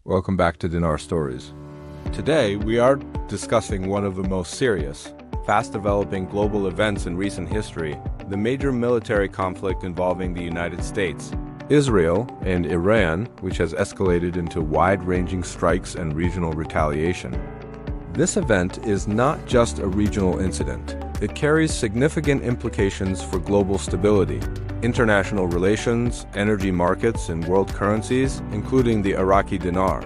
Welcome back to Dinar Stories. Today, we are discussing one of the most serious, fast-developing global events in recent history, the major military conflict involving the United States, Israel, and Iran, which has escalated into wide-ranging strikes and regional retaliation. This event is not just a regional incident. It carries significant implications for global stability, international relations, energy markets, and world currencies, including the Iraqi Dinar.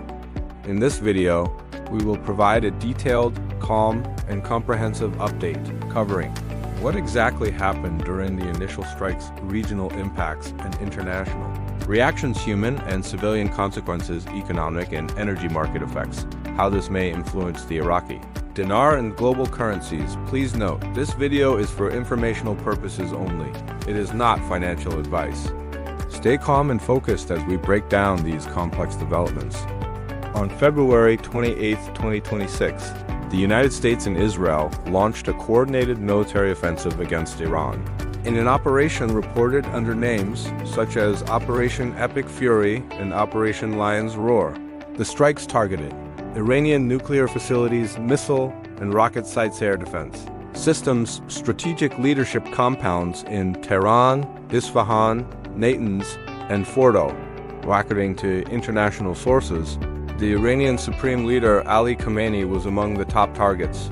In this video, we will provide a detailed, calm, and comprehensive update covering what exactly happened during the initial strikes, regional impacts, and international reactions, human and civilian consequences, economic and energy market effects, how this may influence the Iraqi dinar and global currencies. Please note, this video is for informational purposes only. It is not financial advice. Stay calm and focused as we break down these complex developments. On February 28, 2026, the United States and Israel launched a coordinated military offensive against Iran. In an operation reported under names such as Operation Epic Fury and Operation Lion's Roar, the strikes targeted Iranian nuclear facilities, missile and rocket sites, air defense systems, strategic leadership compounds in Tehran, Isfahan, Natanz, and Fordo. According to international sources, the Iranian Supreme Leader Ali Khamenei was among the top targets.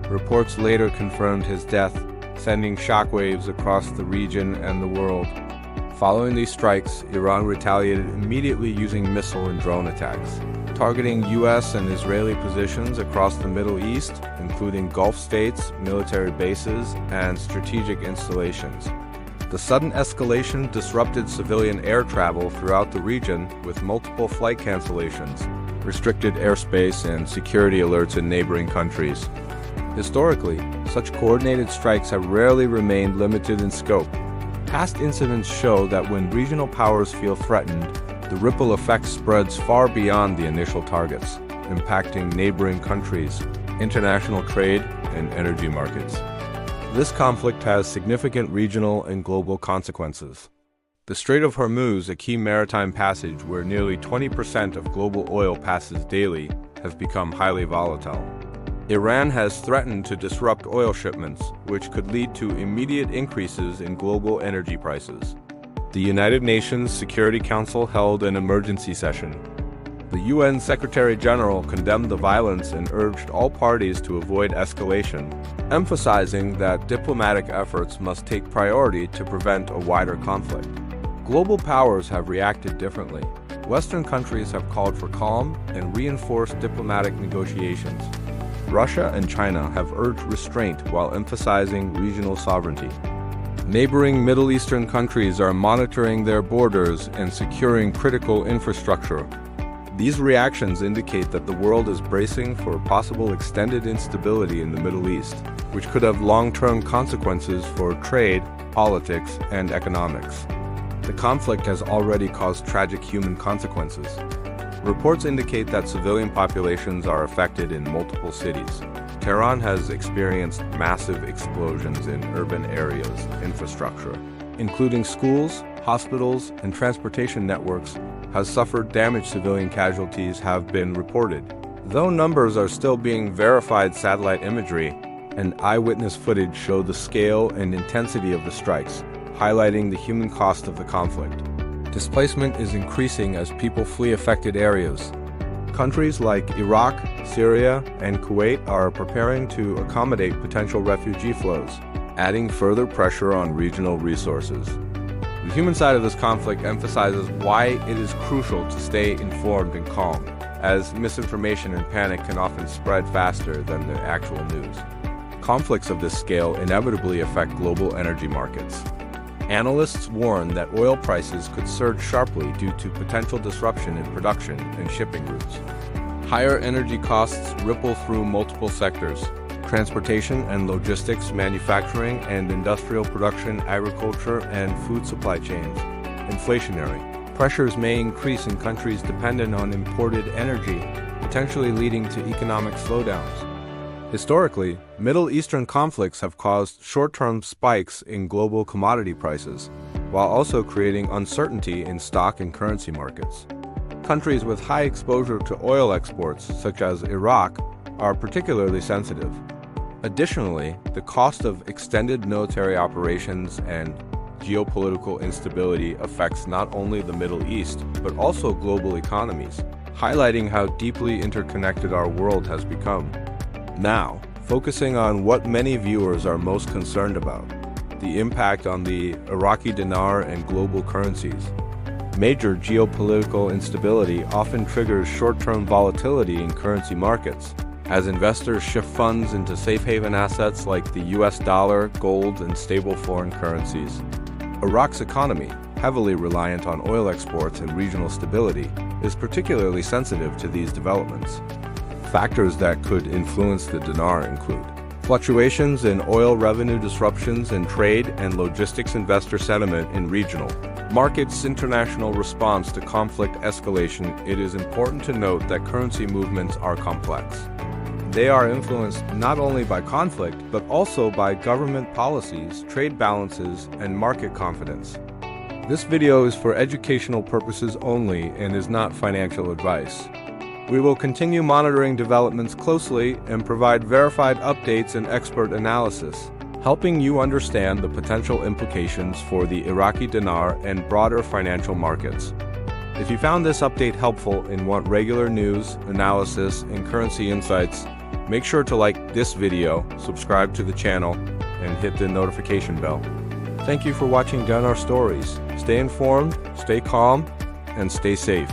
Reports later confirmed his death, sending shockwaves across the region and the world. Following these strikes, Iran retaliated immediately using missile and drone attacks, targeting U.S. and Israeli positions across the Middle East, including Gulf states, military bases, and strategic installations. The sudden escalation disrupted civilian air travel throughout the region, with multiple flight cancellations, restricted airspace, and security alerts in neighboring countries. Historically, such coordinated strikes have rarely remained limited in scope. Past incidents show that when regional powers feel threatened, the ripple effect spreads far beyond the initial targets, impacting neighboring countries, international trade, and energy markets. This conflict has significant regional and global consequences. The Strait of Hormuz, a key maritime passage where nearly 20% of global oil passes daily, has become highly volatile. Iran has threatened to disrupt oil shipments, which could lead to immediate increases in global energy prices. The United Nations Security Council held an emergency session. The UN Secretary-General condemned the violence and urged all parties to avoid escalation, emphasizing that diplomatic efforts must take priority to prevent a wider conflict. Global powers have reacted differently. Western countries have called for calm and reinforced diplomatic negotiations. Russia and China have urged restraint while emphasizing regional sovereignty. Neighboring Middle Eastern countries are monitoring their borders and securing critical infrastructure. These reactions indicate that the world is bracing for possible extended instability in the Middle East, which could have long-term consequences for trade, politics, and economics. The conflict has already caused tragic human consequences. Reports indicate that civilian populations are affected in multiple cities. Tehran has experienced massive explosions in urban areas, infrastructure, including schools, hospitals, and transportation networks, has suffered damage. Civilian casualties have been reported. Though numbers are still being verified, satellite imagery and eyewitness footage show the scale and intensity of the strikes, highlighting the human cost of the conflict. Displacement is increasing as people flee affected areas. Countries like Iraq, Syria, and Kuwait are preparing to accommodate potential refugee flows, adding further pressure on regional resources. The human side of this conflict emphasizes why it is crucial to stay informed and calm, as misinformation and panic can often spread faster than the actual news. Conflicts of this scale inevitably affect global energy markets. Analysts warn that oil prices could surge sharply due to potential disruption in production and shipping routes. Higher energy costs ripple through multiple sectors: transportation and logistics, manufacturing and industrial production, agriculture and food supply chains. Inflationary pressures may increase in countries dependent on imported energy, potentially leading to economic slowdowns. Historically, Middle Eastern conflicts have caused short-term spikes in global commodity prices, while also creating uncertainty in stock and currency markets. Countries with high exposure to oil exports, such as Iraq, are particularly sensitive. Additionally, the cost of extended military operations and geopolitical instability affects not only the Middle East, but also global economies, highlighting how deeply interconnected our world has become. Now, focusing on what many viewers are most concerned about, the impact on the Iraqi dinar and global currencies. Major geopolitical instability often triggers short-term volatility in currency markets, as investors shift funds into safe haven assets like the US dollar, gold, and stable foreign currencies. Iraq's economy, heavily reliant on oil exports and regional stability, is particularly sensitive to these developments. Factors that could influence the dinar include fluctuations in oil revenue, disruptions in trade and logistics, investor sentiment in regional markets, international response to conflict escalation. It is important to note that currency movements are complex. They are influenced not only by conflict, but also by government policies, trade balances, and market confidence. This video is for educational purposes only and is not financial advice. We will continue monitoring developments closely and provide verified updates and expert analysis, helping you understand the potential implications for the Iraqi dinar and broader financial markets. If you found this update helpful and want regular news, analysis, and currency insights, make sure to like this video, subscribe to the channel, and hit the notification bell. Thank you for watching Dinar Stories. Stay informed, stay calm, and stay safe.